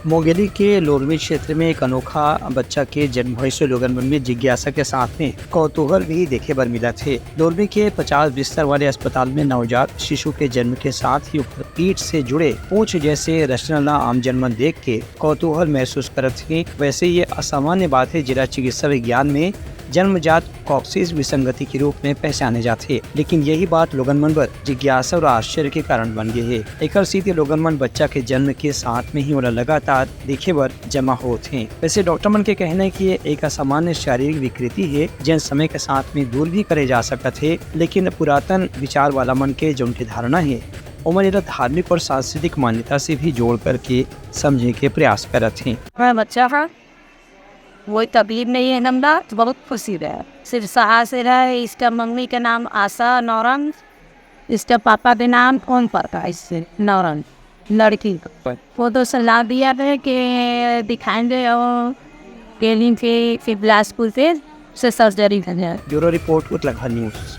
मोगेली के लोरमी क्षेत्र में एक अनोखा बच्चा के जन्म भय से लोगन मन में जिज्ञासा के साथ में कौतूहल भी देखे बर मिला थे। लोरमी के 50 बिस्तर वाले अस्पताल में नवजात शिशु के जन्म के साथ ही पीठ से जुड़े पूंछ जैसे रचना आम जन्म देख के कौतूहल महसूस करत थे। वैसे ये असामान्य बात है जिला चिकित्सा विज्ञान में जन्मजात कॉक्सिस विसंगति के रूप में पहचाने जाते, लेकिन यही बात लोगन मन पर जिज्ञासा और आश्चर्य के कारण बन गए है। एक सीधे लोगन मन बच्चा के जन्म के साथ में ही उन्हें लगातार देखे बर जमा होते हैं। वैसे डॉक्टर मन के कहना है कि ये एक असामान्य शारीरिक विकृति है जिन समय के साथ में दूर भी करे जा सकते है, लेकिन पुरातन विचार वाला मन के जो उनकी धारणा है उमर धार्मिक और सांस्कृतिक मान्यता से भी जोड़ करके समझने के प्रयास करते हैं। बच्चा का कोई तकलीफ नहीं है, नमदा तो बहुत खुशी रहा। सिर्फ से रहा। इसका मम्मी का नाम आशा नौरंग, इसका पापा का नाम कौन पड़ता है इससे नौरंग लड़की वो तो सलाह दिया है कि दिखाएंगे और केलिंग के फिर बिलासपुर से सर्जरी कर जाए। Bureau report Uttarakhand news.